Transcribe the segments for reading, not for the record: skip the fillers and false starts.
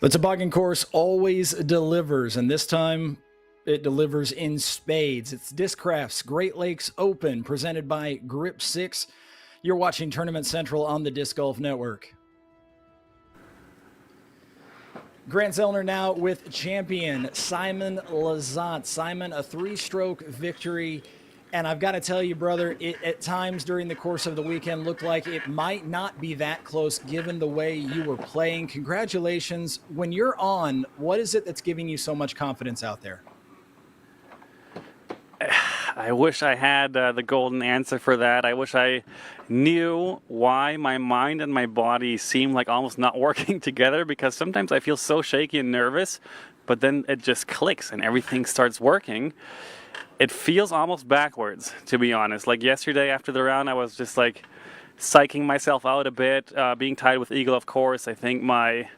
The toboggan course always delivers, and this time it delivers in spades. It's Discraft's Great Lakes Open, presented by GRIP6. You're watching Tournament Central on the Disc Golf Network. Grant Zellner now with champion Simon Lizotte. Simon, a three-stroke victory. And I've got to tell you, brother, it at times during the course of the weekend looked like it might not be that close given the way you were playing. Congratulations. When you're on, what is it that's giving you so much confidence out there? I wish I had the golden answer for that. I wish I knew why my mind and my body seem like almost not working together, because sometimes I feel so shaky and nervous, but then it just clicks and everything starts working. It feels almost backwards, to be honest. Like yesterday after the round, I was just like psyching myself out a bit, being tied with Eagle, of course. I think my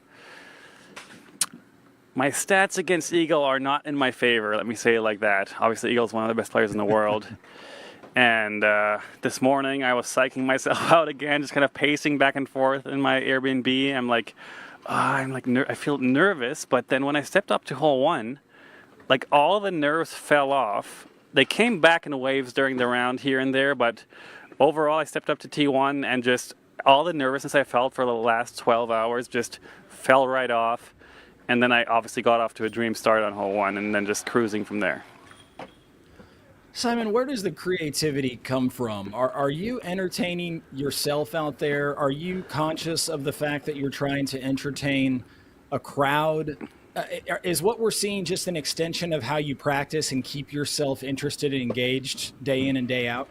stats against Eagle are not in my favor, let me say it like that. Obviously, Eagle's one of the best players in the world. And this morning, I was psyching myself out again, just kind of pacing back and forth in my Airbnb. I feel nervous, but then when I stepped up to hole one, like all the nerves fell off. They came back in waves during the round here and there, but overall I stepped up to T1 and just all the nervousness I felt for the last 12 hours just fell right off. And then I obviously got off to a dream start on hole one and then just cruising from there. Simon, where does the creativity come from? Are you entertaining yourself out there? Are you conscious of the fact that you're trying to entertain a crowd? Is what we're seeing just an extension of how you practice and keep yourself interested and engaged day in and day out?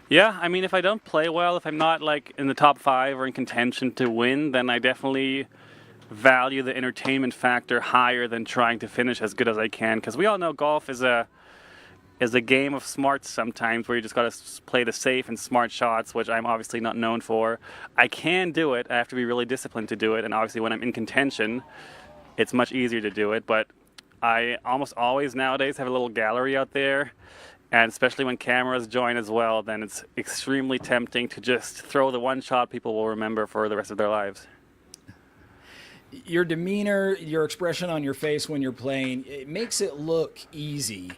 Yeah, I mean, if I don't play well, if I'm not like in the top five or in contention to win, then I definitely value the entertainment factor higher than trying to finish as good as I can. Because we all know golf is a game of smarts sometimes, where you just got to play the safe and smart shots, which I'm obviously not known for. I can do it. I have to be really disciplined to do it. And obviously when I'm in contention, it's much easier to do it. But I almost always nowadays have a little gallery out there. And especially when cameras join as well, then it's extremely tempting to just throw the one shot people will remember for the rest of their lives. Your demeanor, your expression on your face when you're playing, it makes it look easy.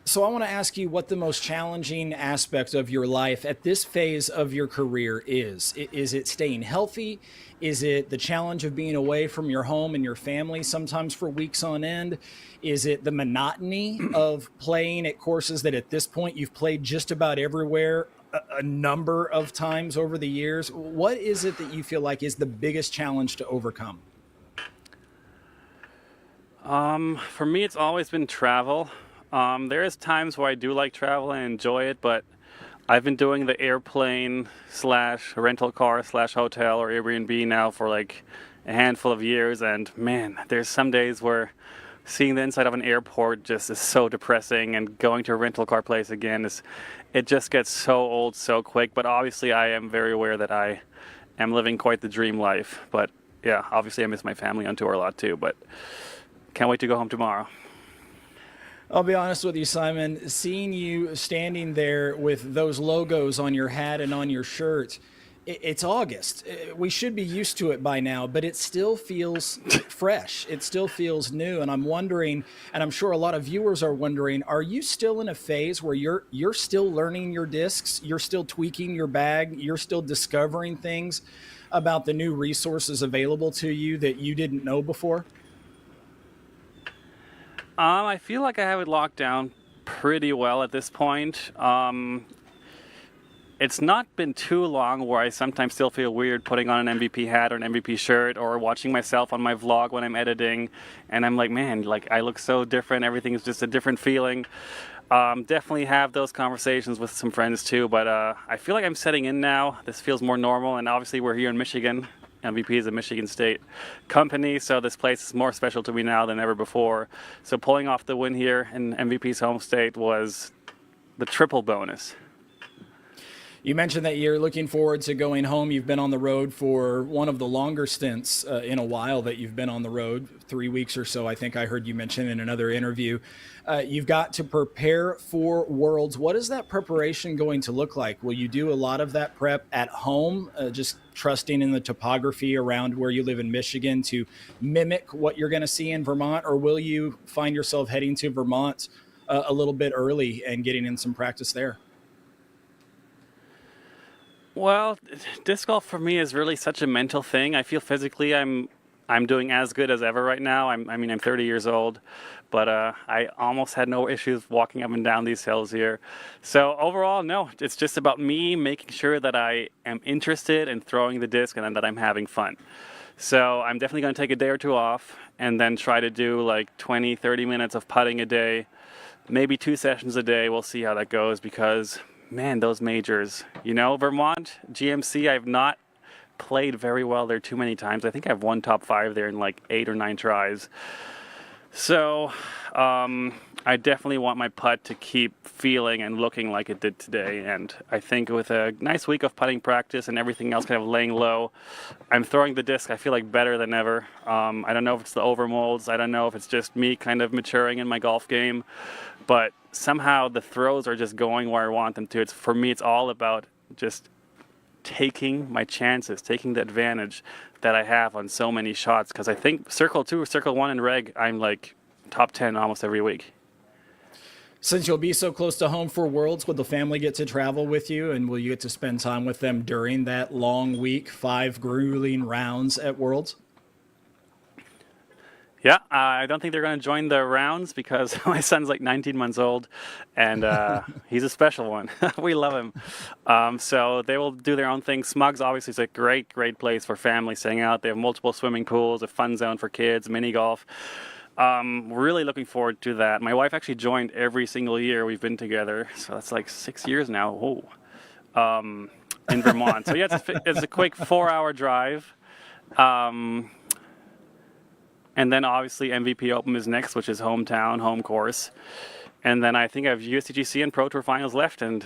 So I want to ask you what the most challenging aspect of your life at this phase of your career is. Is it staying healthy? Is it the challenge of being away from your home and your family sometimes for weeks on end? Is it the monotony of playing at courses that at this point you've played just about everywhere a number of times over the years? What is it that you feel like is the biggest challenge to overcome? For me, it's always been travel. There is times where I do like travel and enjoy it, but I've been doing the airplane / rental car / hotel or Airbnb now for like a handful of years, and man, there's some days where seeing the inside of an airport just is so depressing, and going to a rental car place again it just gets so old so quick. But obviously I am very aware that I am living quite the dream life. But yeah, obviously I miss my family on tour a lot too, but can't wait to go home tomorrow. I'll be honest with you, Simon, seeing you standing there with those logos on your hat and on your shirt, it's August. We should be used to it by now, but it still feels fresh. It still feels new. And I'm wondering, and I'm sure a lot of viewers are wondering, are you still in a phase where you're still learning your discs, you're still tweaking your bag, you're still discovering things about the new resources available to you that you didn't know before? I feel like I have it locked down pretty well at this point. It's not been too long where I sometimes still feel weird putting on an MVP hat or an MVP shirt, or watching myself on my vlog when I'm editing, and I'm like, man, like I look so different. Everything is just a different feeling. Definitely have those conversations with some friends too, but I feel like I'm setting in now. This feels more normal, and obviously we're here in Michigan. MVP is a Michigan State company, so this place is more special to me now than ever before. So pulling off the win here in MVP's home state was the triple bonus. You mentioned that you're looking forward to going home. You've been on the road for one of the longer stints in a while that you've been on the road, 3 weeks or so. I think I heard you mention in another interview. You've got to prepare for Worlds. What is that preparation going to look like? Will you do a lot of that prep at home, just trusting in the topography around where you live in Michigan to mimic what you're going to see in Vermont? Or will you find yourself heading to Vermont a little bit early and getting in some practice there? Well, disc golf for me is really such a mental thing. I feel physically I'm doing as good as ever right now. I'm 30 years old, but I almost had no issues walking up and down these hills here. So overall, no, it's just about me making sure that I am interested in throwing the disc and that I'm having fun. So I'm definitely going to take a day or two off and then try to do like 20, 30 minutes of putting a day, maybe 2 sessions a day. We'll see how that goes because, man, those majors, Vermont, GMC, I've not played very well there too many times. I think I've won top 5 there in like 8 or 9 tries. So I definitely want my putt to keep feeling and looking like it did today. And I think with a nice week of putting practice and everything else kind of laying low, I'm throwing the disc, I feel like, better than ever. I don't know if it's the overmolds. I don't know if it's just me kind of maturing in my golf game. But somehow the throws are just going where I want them to. For me, it's all about just taking my chances, taking the advantage that I have on so many shots. Because I think Circle 2, Circle 1, and Reg, I'm like top 10 almost every week. Since you'll be so close to home for Worlds, will the family get to travel with you, and will you get to spend time with them during that long week, 5 grueling rounds at Worlds? Yeah, I don't think they're going to join the rounds because my son's like 19 months old, and he's a special one. We love him. So they will do their own thing. Smugs obviously is a great, great place for families to hang out. They have multiple swimming pools, a fun zone for kids, mini golf. Really looking forward to that. My wife actually joined every single year we've been together, so that's like 6 years now. In Vermont. So yeah, it's a quick 4-hour drive. And then obviously MVP Open is next, which is hometown, home course. And then I think I have USDGC and Pro Tour finals left, and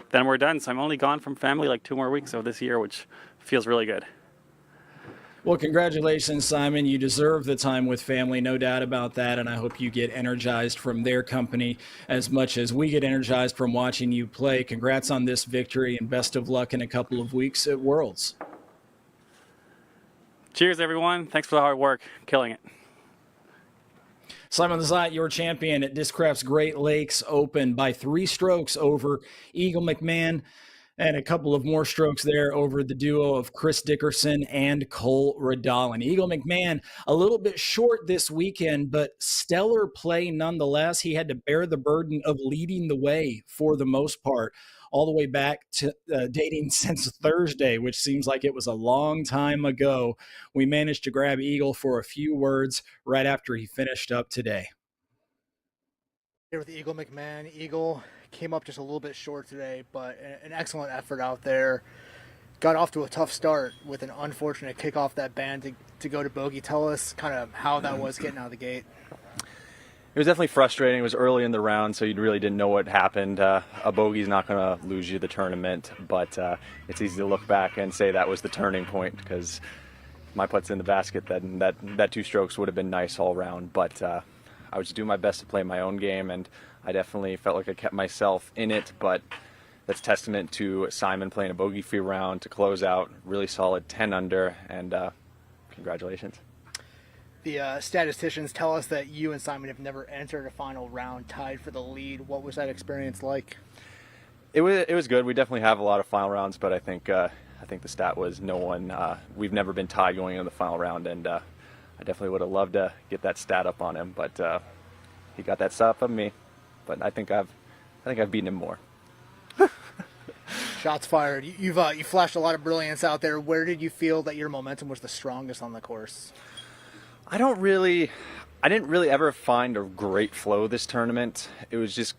then we're done. So I'm only gone from family like 2 more weeks of this year, which feels really good. Well, congratulations, Simon. You deserve the time with family, no doubt about that. And I hope you get energized from their company as much as we get energized from watching you play. Congrats on this victory, and best of luck in a couple of weeks at Worlds. Cheers, everyone. Thanks for the hard work. Killing it. Simon Lizotte, your champion at Discraft's Great Lakes Open by 3 strokes over Eagle McMahon, and a couple of more strokes there over the duo of Chris Dickerson and Cole Radalin. Eagle McMahon a little bit short this weekend, but stellar play nonetheless. He had to bear the burden of leading the way for the most part, all the way back to dating since Thursday, which seems like it was a long time ago. We managed to grab Eagle for a few words right after he finished up today. Here with Eagle McMahon. Eagle came up just a little bit short today, but an excellent effort out there. Got off to a tough start with an unfortunate kick off that band to go to bogey. Tell us kind of how that was getting out of the gate. It was definitely frustrating. It was early in the round, so you really didn't know what happened. A bogey's not going to lose you the tournament, but it's easy to look back and say that was the turning point because my putt's in the basket. Then that 2 strokes would have been nice all round, but I was just doing my best to play my own game, and I definitely felt like I kept myself in it, but that's testament to Simon playing a bogey-free round to close out. Really solid 10 under, and congratulations. The statisticians tell us that you and Simon have never entered a final round tied for the lead. What was that experience like? It was good. We definitely have a lot of final rounds, but I think the stat was we've never been tied going into the final round, and I definitely would have loved to get that stat up on him, but he got that stat up on me. But I think I've beaten him more. Shots fired. You flashed a lot of brilliance out there. Where did you feel that your momentum was the strongest on the course? I didn't really ever find a great flow this tournament. It was just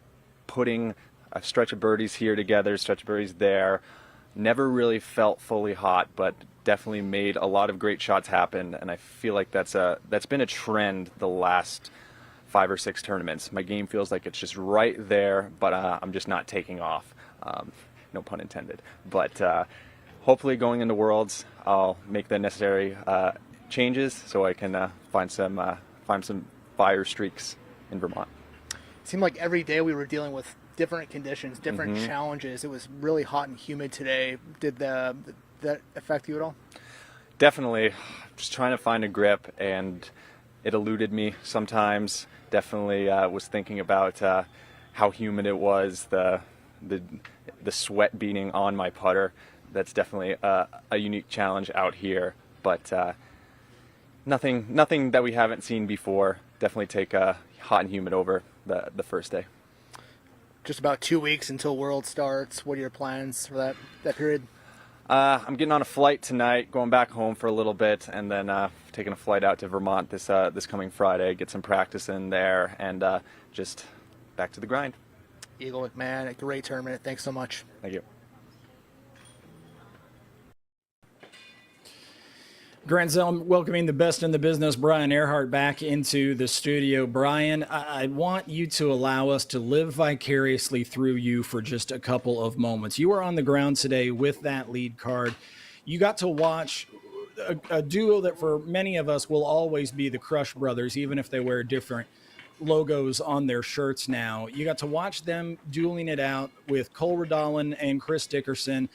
putting a stretch of birdies here together, stretch of birdies there. Never really felt fully hot, but definitely made a lot of great shots happen. And I feel like that's been a trend the last 5 or 6 tournaments. My game feels like it's just right there, but I'm just not taking off. no pun intended. But hopefully going into Worlds, I'll make the necessary changes so I can find some fire streaks in Vermont. It seemed like every day we were dealing with different conditions, different challenges. It was really hot and humid today. Did that affect you at all? Definitely. Just trying to find a grip, and it eluded me sometimes. Definitely was thinking about how humid it was, the sweat beating on my putter. That's definitely a unique challenge out here, but nothing that we haven't seen before. Definitely take hot and humid over the first day. Just about 2 weeks until World starts. What are your plans for that period? I'm getting on a flight tonight, going back home for a little bit, and then taking a flight out to Vermont this coming Friday, get some practice in there, and just back to the grind. Eagle McMahon, a great tournament. Thanks so much. Thank you. Grand Slam welcoming the best in the business, Brian Earhart, back into the studio. Brian, I want you to allow us to live vicariously through you for just a couple of moments. You were on the ground today with that lead card. You got to watch a duo that for many of us will always be the Crush brothers, even if they wear different logos on their shirts now. You got to watch them dueling it out with Cole Redolin and Chris Dickerson.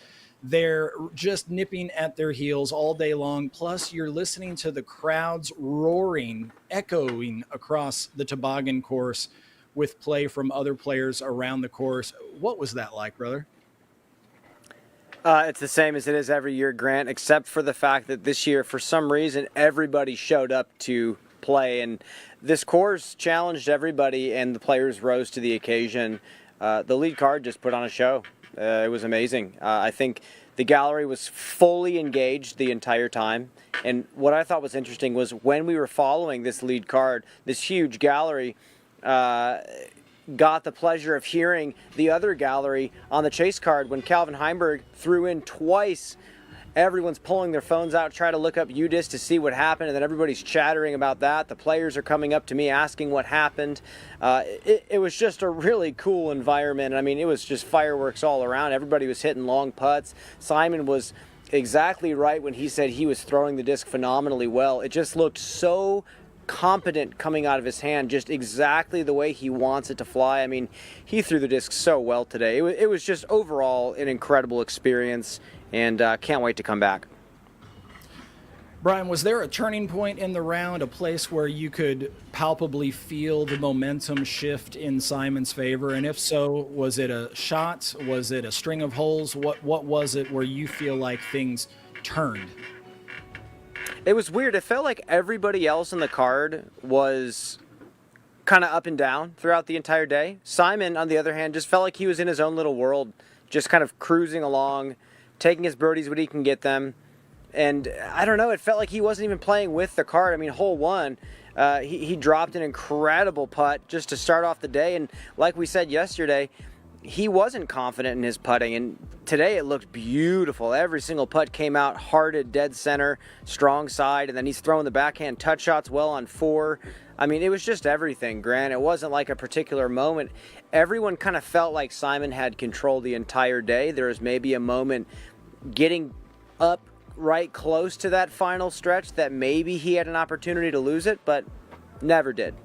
They're just nipping at their heels all day long. Plus, you're listening to the crowds roaring, echoing across the toboggan course with play from other players around the course. What was that like, brother? It's the same as it is every year, Grant, except for the fact that this year, for some reason, everybody showed up to play. And this course challenged everybody, and the players rose to the occasion. The lead card just put on a show. It was amazing. I think the gallery was fully engaged the entire time. And what I thought was interesting was when we were following this lead card, this huge gallery got the pleasure of hearing the other gallery on the chase card when Calvin Heimberg threw in twice. Everyone's pulling their phones out, trying to look up UDIS to see what happened, and then everybody's chattering about that. The players are coming up to me asking what happened. It was just a really cool environment. I mean, it was just fireworks all around. Everybody was hitting long putts. Simon was exactly right when he said he was throwing the disc phenomenally well. It just looked so competent coming out of his hand, just exactly the way he wants it to fly. I mean, he threw the disc so well today. It was just overall an incredible experience, and can't wait to come back. Brian, was there a turning point in the round, a place where you could palpably feel the momentum shift in Simon's favor? And if so, was it a shot? Was it a string of holes? What was it where you feel like things turned? It was weird. It felt like everybody else in the card was kind of up and down throughout the entire day. Simon, on the other hand, just felt like he was in his own little world, just kind of cruising along, taking his birdies when he can get them. And I don't know, it felt like he wasn't even playing with the card. I mean, hole one, he dropped an incredible putt just to start off the day. And like we said yesterday, he wasn't confident in his putting, and today it looked beautiful. Every single putt came out hearted, dead center, strong side, and then he's throwing the backhand touch shots well on four. I mean, it was just everything, Grant. It wasn't like a particular moment. Everyone kind of felt like Simon had control the entire day. There was maybe a moment getting up right close to that final stretch that maybe he had an opportunity to lose it, but never did.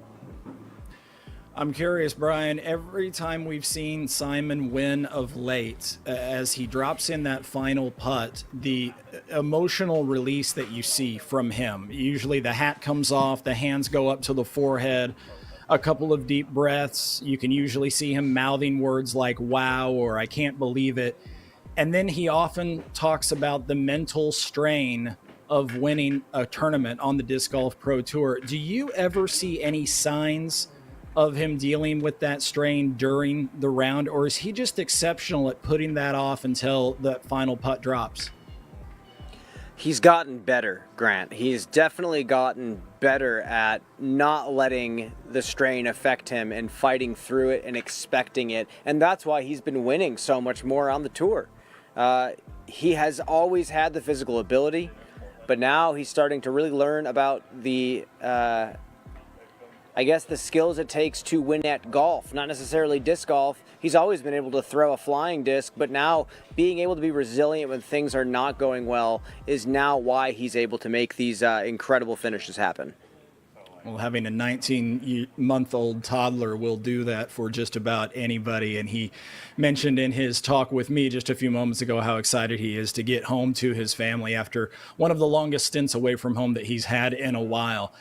I'm curious, Brian, every time we've seen Simon win of late, as he drops in that final putt, the emotional release that you see from him, usually the hat comes off, the hands go up to the forehead, a couple of deep breaths. You can usually see him mouthing words like, wow, or I can't believe it. And then he often talks about the mental strain of winning a tournament on the Disc Golf Pro Tour. Do you ever see any signs of him dealing with that strain during the round, or is he just exceptional at putting that off until that final putt drops? He's gotten better, Grant. He's definitely gotten better at not letting the strain affect him and fighting through it and expecting it. And that's why he's been winning so much more on the tour. He has always had the physical ability, but now he's starting to really learn about the I guess, the skills it takes to win at golf, not necessarily disc golf. He's always been able to throw a flying disc, but now being able to be resilient when things are not going well is now why he's able to make these incredible finishes happen. Well, having a 19-month-old toddler will do that for just about anybody. And he mentioned in his talk with me just a few moments ago how excited he is to get home to his family after one of the longest stints away from home that he's had in a while.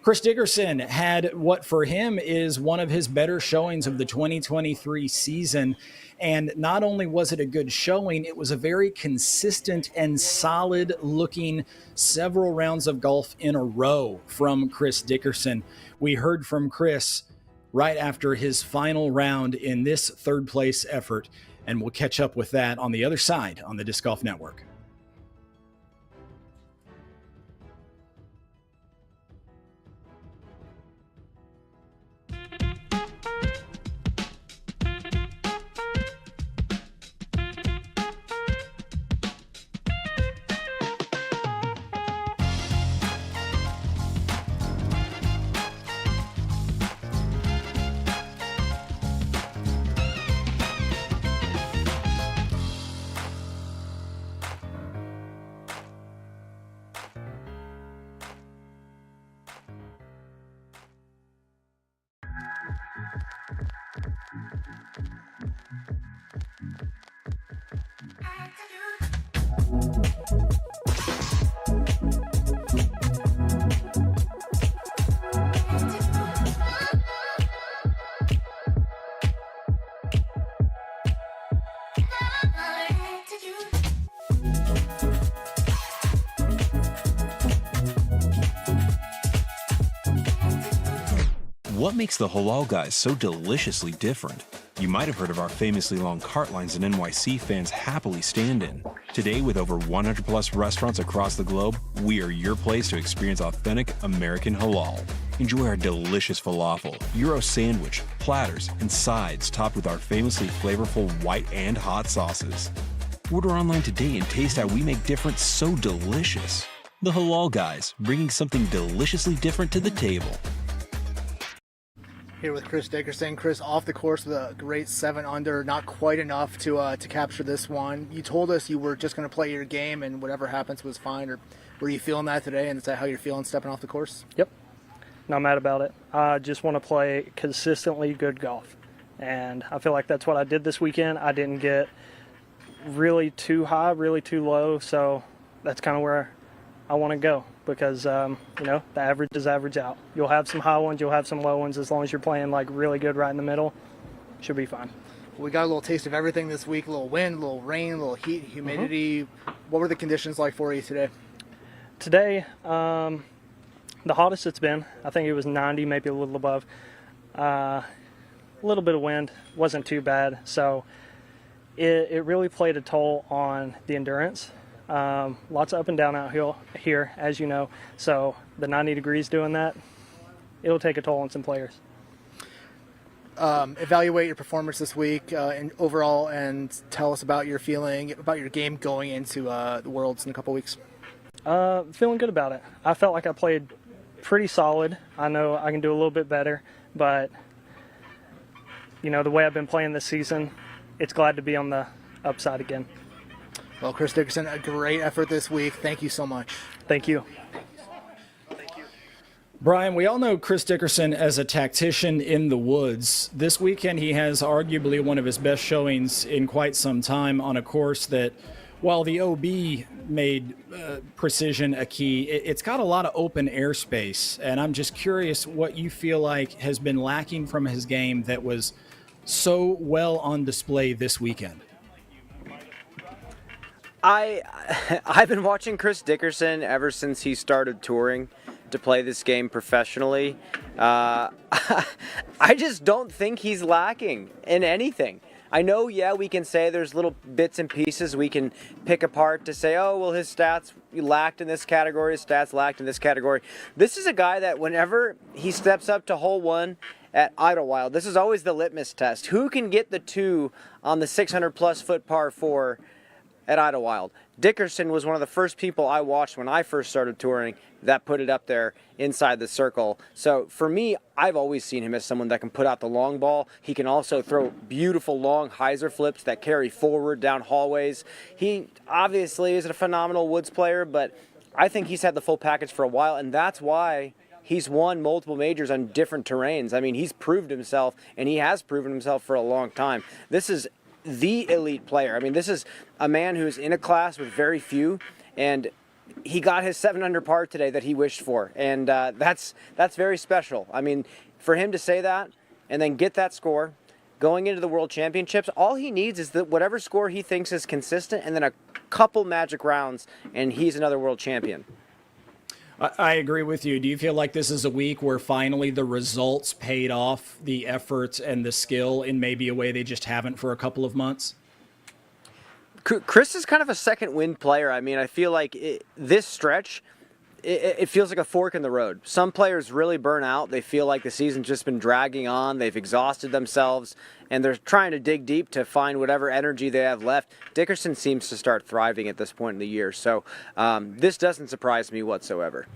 Chris Dickerson had what for him is one of his better showings of the 2023 season. And not only was it a good showing, it was a very consistent and solid looking several rounds of golf in a row from Chris Dickerson. We heard from Chris right after his final round in this third place effort, and we'll catch up with that on the other side on the Disc Golf Network. What makes the Halal Guys so deliciously different? You might have heard of our famously long cart lines that NYC fans happily stand in. Today, with over 100 plus restaurants across the globe, we are your place to experience authentic American halal. Enjoy our delicious falafel, Euro sandwich, platters, and sides topped with our famously flavorful white and hot sauces. Order online today and taste how we make different so delicious. The Halal Guys, bringing something deliciously different to the table. Here with Chris Dickerson. Chris, off the course with a great 7 under, not quite enough to capture this one. You told us you were just going to play your game and whatever happens was fine. Or were you feeling that today, and is that how you're feeling stepping off the course? Yep. Not mad about it. I just want to play consistently good golf. And I feel like that's what I did this weekend. I didn't get really too high, really too low. So that's kind of where I want to go. Because, the average is average out. You'll have some high ones, you'll have some low ones. As long as you're playing like really good right in the middle, should be fine. We got a little taste of everything this week. A little wind, a little rain, a little heat, humidity. What were the conditions like for you today? Today, the hottest it's been. I think it was 90, maybe a little above. A little bit of wind, wasn't too bad. So it really played a toll on the endurance. Lots of up and down out here, as you know. So the 90 degrees doing that, it'll take a toll on some players. Evaluate your performance this week and overall, and tell us about your feeling about your game going into the Worlds in a couple weeks. Feeling good about it. I felt like I played pretty solid. I know I can do a little bit better, but the way I've been playing this season, it's glad to be on the upside again. Well, Chris Dickerson, a great effort this week. Thank you so much. Thank you. Brian, we all know Chris Dickerson as a tactician in the woods. This weekend, he has arguably one of his best showings in quite some time on a course that, while the OB made precision a key, it's got a lot of open airspace. And I'm just curious what you feel like has been lacking from his game that was so well on display this weekend. I've been watching Chris Dickerson ever since he started touring to play this game professionally. I just don't think he's lacking in anything. I know, we can say there's little bits and pieces we can pick apart to say, oh, well, his stats lacked in this category, his stats lacked in this category. This is a guy that whenever he steps up to hole 1 at Idlewild, this is always the litmus test. Who can get the 2 on the 600-plus foot par 4 at Idlewild. Dickerson was one of the first people I watched when I first started touring that put it up there inside the circle. So for me, I've always seen him as someone that can put out the long ball. He can also throw beautiful long hyzer flips that carry forward down hallways. He obviously is a phenomenal woods player, but I think he's had the full package for a while, and that's why he's won multiple majors on different terrains. I mean, he's proved himself, and he has proven himself for a long time. This is the elite player. I mean, this is a man who's in a class with very few, and he got his 7 under par today that he wished for, and that's very special. I mean, for him to say that and then get that score going into the World Championships, all he needs is that whatever score he thinks is consistent, and then a couple magic rounds, and he's another world champion. I agree with you. Do you feel like this is a week where finally the results paid off the efforts and the skill in maybe a way they just haven't for a couple of months? Chris is kind of a second wind player. I mean, I feel like this stretch, it feels like a fork in the road. Some players really burn out. They feel like the season's just been dragging on. They've exhausted themselves, and they're trying to dig deep to find whatever energy they have left. Dickerson seems to start thriving at this point in the year, so this doesn't surprise me whatsoever.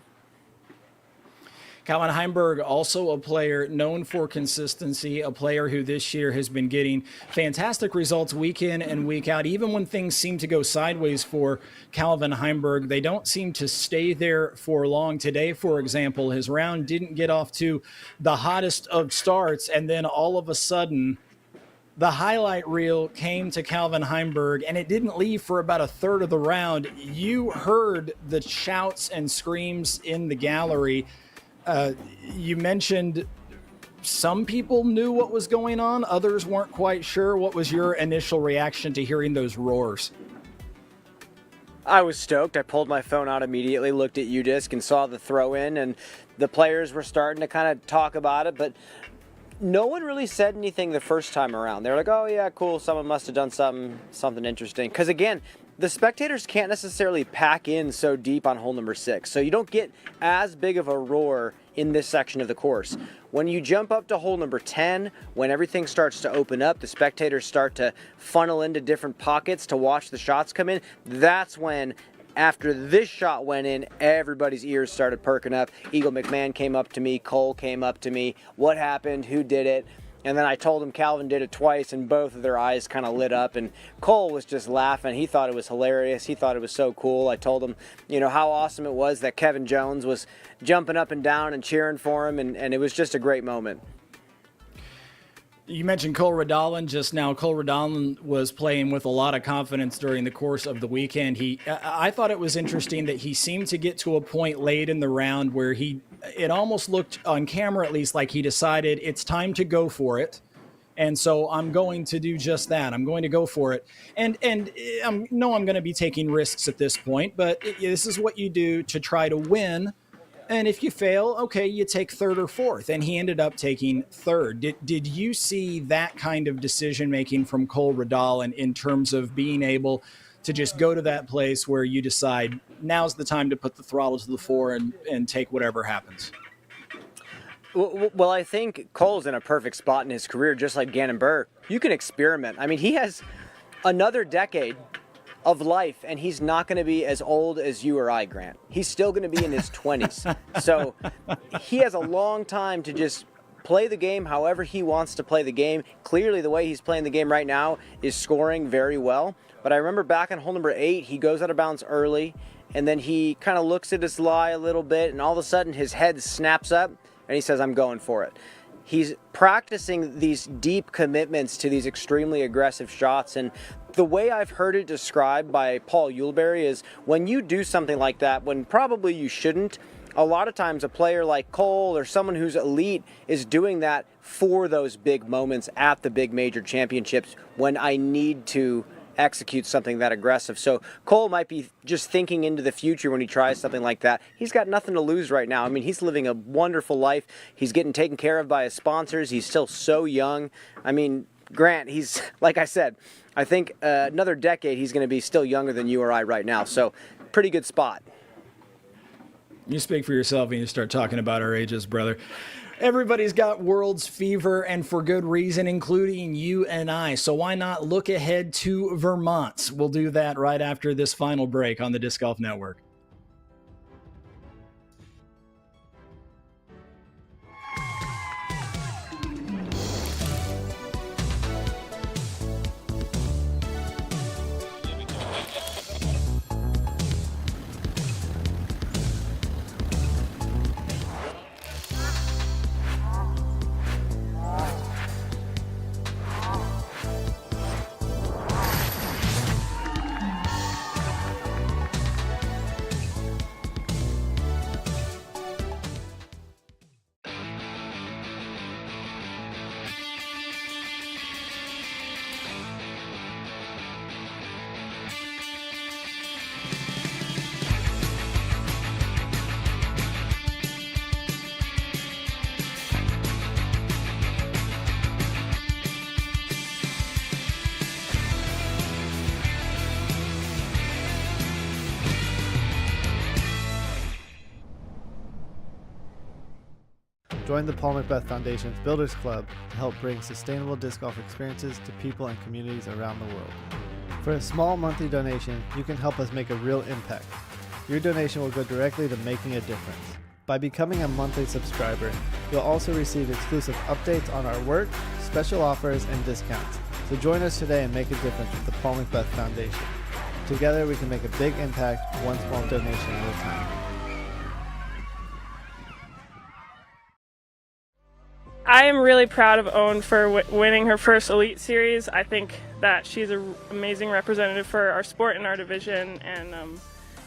Calvin Heimberg, also a player known for consistency, a player who this year has been getting fantastic results week in and week out. Even when things seem to go sideways for Calvin Heimberg, they don't seem to stay there for long. Today, for example, his round didn't get off to the hottest of starts, and then all of a sudden, the highlight reel came to Calvin Heimberg, and it didn't leave for about a third of the round. You heard the shouts and screams in the gallery. You mentioned some people knew what was going on, others weren't quite sure. What was your initial reaction to hearing those roars? I was stoked. I pulled my phone out immediately, looked at UDisc, and saw the throw in, and the players were starting to kind of talk about it, but no one really said anything the first time around. They were like, oh yeah, cool, someone must have done something interesting. Because again, the spectators can't necessarily pack in so deep on hole number 6, so you don't get as big of a roar in this section of the course. When you jump up to hole number 10, when everything starts to open up, the spectators start to funnel into different pockets to watch the shots come in, that's when, after this shot went in, everybody's ears started perking up. Eagle McMahon came up to me, Cole came up to me, what happened, who did it? And then I told him Calvin did it twice, and both of their eyes kind of lit up, and Cole was just laughing. He thought it was hilarious. He thought it was so cool. I told him, you know, how awesome it was that Kevin Jones was jumping up and down and cheering for him, and it was just a great moment. You mentioned Cole Redolin just now. Cole Redolin was playing with a lot of confidence during the course of the weekend. I thought it was interesting that he seemed to get to a point late in the round where it almost looked, on camera at least, like he decided it's time to go for it. And so I'm going to do just that. I'm going to go for it. And I'm going to be taking risks at this point, but this is what you do to try to win. And if you fail, okay, you take third or fourth. And he ended up taking third. Did you see that kind of decision-making from Cole Redolin in terms of being able to just go to that place where you decide now's the time to put the throttle to the floor and take whatever happens? Well, I think Cole's in a perfect spot in his career, just like Gannon Burr. You can experiment. I mean, he has another decade of life, and he's not going to be as old as you or I, Grant. He's still going to be in his 20s. So he has a long time to just play the game however he wants to play the game. Clearly, the way he's playing the game right now is scoring very well. But I remember back on hole number 8, he goes out of bounds early, and then he kind of looks at his lie a little bit, and all of a sudden his head snaps up, and he says, I'm going for it. He's practicing these deep commitments to these extremely aggressive shots, and the way I've heard it described by Paul Uleberry is when you do something like that, when probably you shouldn't, a lot of times a player like Cole or someone who's elite is doing that for those big moments at the big major championships when I need to execute something that aggressive. So Cole might be just thinking into the future when he tries something like that. He's got nothing to lose right now. I mean, he's living a wonderful life. He's getting taken care of by his sponsors. He's still so young. I mean, Grant, he's, like I said, I think another decade he's going to be still younger than you or I right now. So pretty good spot. You speak for yourself and you start talking about our ages, brother. Everybody's got World's fever, and for good reason, including you and I. So why not look ahead to Vermont? We'll do that right after this final break on the Disc Golf Network. Join the Paul Macbeth Foundation's Builders Club to help bring sustainable disc golf experiences to people and communities around the world. For a small monthly donation, you can help us make a real impact. Your donation will go directly to making a difference. By becoming a monthly subscriber, you'll also receive exclusive updates on our work, special offers, and discounts. So join us today and make a difference with the Paul Macbeth Foundation. Together we can make a big impact, one small donation at a time. I am really proud of Owen for winning her first Elite Series. I think that she's an amazing representative for our sport and our division, and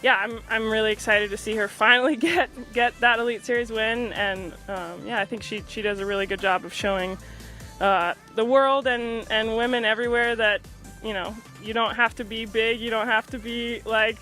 yeah, I'm really excited to see her finally get that Elite Series win. And yeah, I think she does a really good job of showing the world and women everywhere that, you know, you don't have to be big, you don't have to be like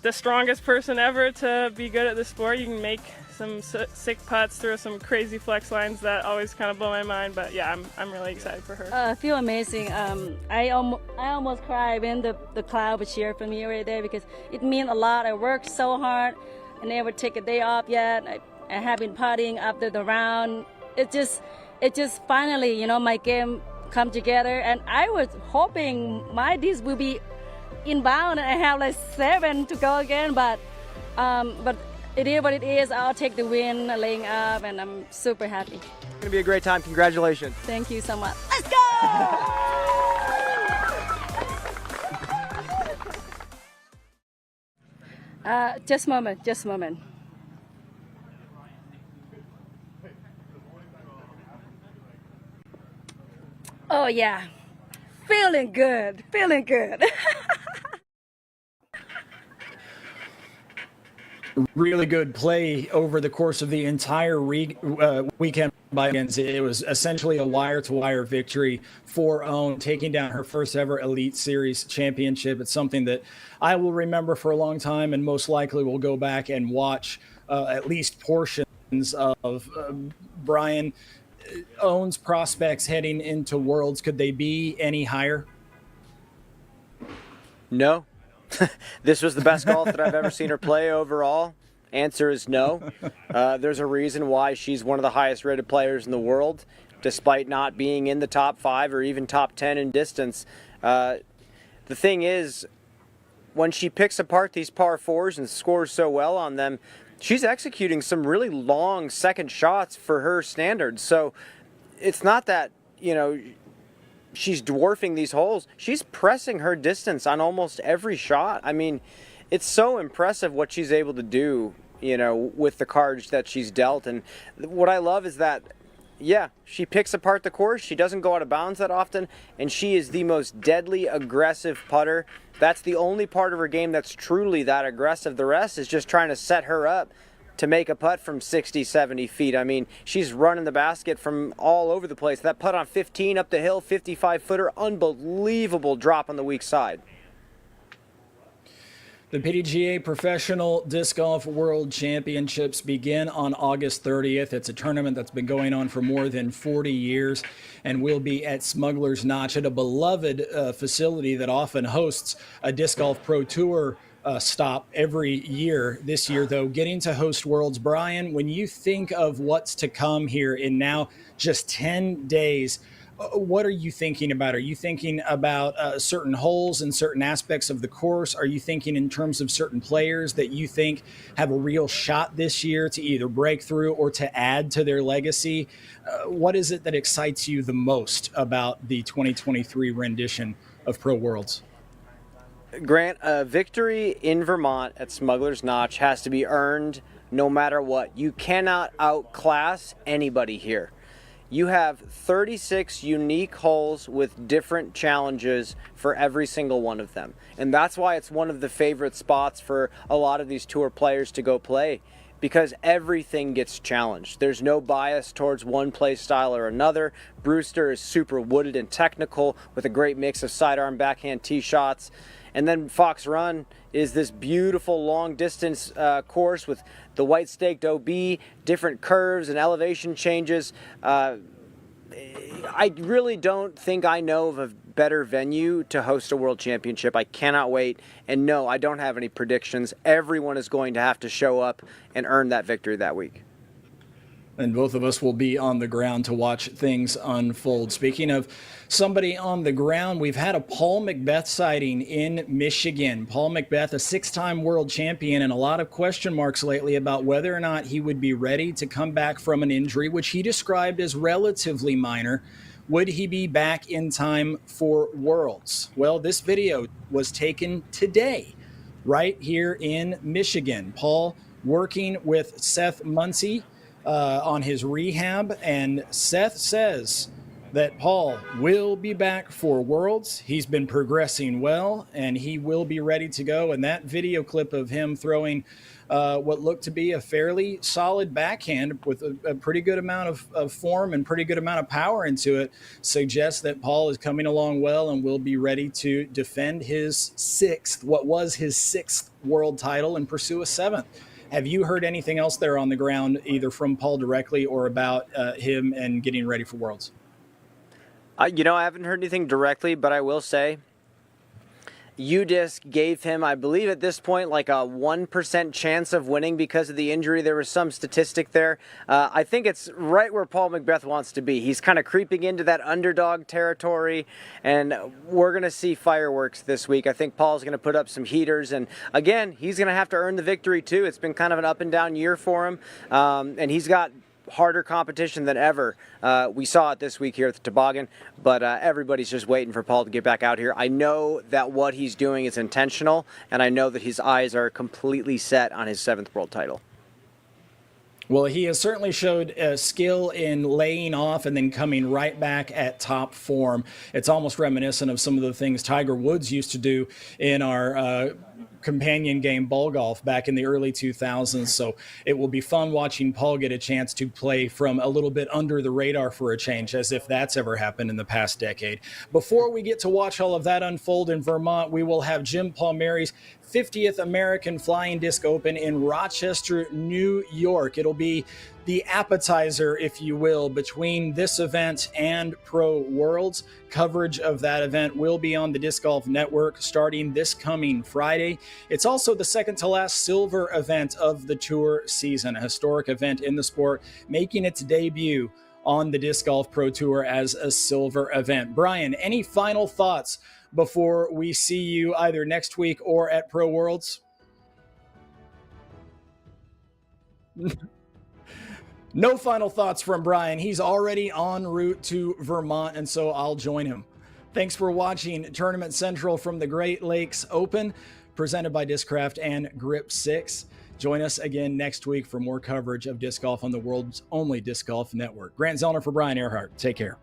the strongest person ever to be good at the sport. You can make some sick putts, through some crazy flex lines that always kind of blow my mind. But yeah, I'm really excited for her. I feel amazing. I almost cried when the crowd would cheer for me right there, because it means a lot. I worked so hard. I never take a day off yet. I have been partying after the round. It just finally, you know, my game come together, and I was hoping my disc will be inbound and I have like 7 to go again, but it is what it is. I'll take the win, laying up, and I'm super happy. It's going to be a great time. Congratulations. Thank you so much. Let's go! Just a moment. Oh yeah, feeling good. Really good play over the course of the entire weekend by Higgins. It was essentially a wire-to-wire victory for Owen, taking down her first ever Elite Series championship. It's something that I will remember for a long time, and most likely will go back and watch at least portions of. Brian, Owen's prospects heading into Worlds, could they be any higher? No. This was the best golf that I've ever seen her play overall. Answer is no. There's a reason why she's one of the highest rated players in the world, despite not being in the top 5 or even top 10 in distance. The thing is, when she picks apart these par 4s and scores so well on them, she's executing some really long second shots for her standards. So it's not that, you know, she's dwarfing these holes. She's pressing her distance on almost every shot. I mean, it's so impressive what she's able to do, you know, with the cards that she's dealt. And what I love is that, yeah, she picks apart the course. She doesn't go out of bounds that often, and she is the most deadly, aggressive putter. That's the only part of her game that's truly that aggressive. The rest is just trying to set her up to make a putt from 60, 70 feet. I mean, she's running the basket from all over the place. That putt on 15 up the hill, 55-footer, unbelievable drop on the weak side. The PDGA Professional Disc Golf World Championships begin on August 30th. It's a tournament that's been going on for more than 40 years and will be at Smuggler's Notch, at a beloved facility that often hosts a Disc Golf Pro Tour stop every year. This year, though, getting to host Worlds. Brian, when you think of what's to come here in now just 10 days, what are you thinking about? Are you thinking about certain holes and certain aspects of the course? Are you thinking in terms of certain players that you think have a real shot this year to either break through or to add to their legacy? What is it that excites you the most about the 2023 rendition of Pro Worlds? Grant, a victory in Vermont at Smuggler's Notch has to be earned no matter what. You cannot outclass anybody here. You have 36 unique holes with different challenges for every single one of them. And that's why it's one of the favorite spots for a lot of these tour players to go play, because everything gets challenged. There's no bias towards one play style or another. Brewster is super wooded and technical with a great mix of sidearm backhand tee shots. And then Fox Run is this beautiful long distance course with the white staked OB, different curves and elevation changes. I really don't think I know of a better venue to host a world championship. I cannot wait. And no, I don't have any predictions. Everyone is going to have to show up and earn that victory that week. And both of us will be on the ground to watch things unfold. Speaking of somebody on the ground, we've had a Paul McBeth sighting in Michigan. Paul McBeth, a 6-time world champion, and a lot of question marks lately about whether or not he would be ready to come back from an injury, which he described as relatively minor. Would he be back in time for Worlds? Well, this video was taken today, right here in Michigan. Paul working with Seth Muncie on his rehab, and Seth says that Paul will be back for Worlds. He's been progressing well, and he will be ready to go. And that video clip of him throwing what looked to be a fairly solid backhand with a pretty good amount of form and pretty good amount of power into it suggests that Paul is coming along well and will be ready to defend his what was his sixth world title and pursue a 7th. Have you heard anything else there on the ground, either from Paul directly or about him and getting ready for Worlds? I haven't heard anything directly, but I will say UDisc gave him, I believe at this point, like a 1% chance of winning because of the injury. There was some statistic there. I think it's right where Paul McBeth wants to be. He's kind of creeping into that underdog territory, and we're going to see fireworks this week. I think Paul's going to put up some heaters, and again, he's going to have to earn the victory too. It's been kind of an up and down year for him, and he's got harder competition than ever. We saw it this week here at the Toboggan, but everybody's just waiting for Paul to get back out here. I know that what he's doing is intentional, and I know that his eyes are completely set on his 7th world title. Well, he has certainly showed skill in laying off and then coming right back at top form. It's almost reminiscent of some of the things Tiger Woods used to do in our companion game ball golf back in the early 2000s. So it will be fun watching Paul get a chance to play from a little bit under the radar for a change, as if that's ever happened in the past decade. Before we get to watch all of that unfold in Vermont, we will have Jim Palmieri's 50th American Flying Disc Open in Rochester, New York. It'll be the appetizer, if you will, between this event and Pro Worlds. Coverage of that event will be on the Disc Golf Network starting this coming Friday. It's also the second to last silver event of the tour season, a historic event in the sport, making its debut on the Disc Golf Pro Tour as a silver event. Brian, any final thoughts before we see you either next week or at Pro Worlds? No final thoughts from Brian. He's already en route to Vermont, and so I'll join him. Thanks for watching Tournament Central from the Great Lakes Open, presented by Discraft and GRIP6. Join us again next week for more coverage of disc golf on the world's only disc golf network. Grant Zellner for Brian Earhart. Take care.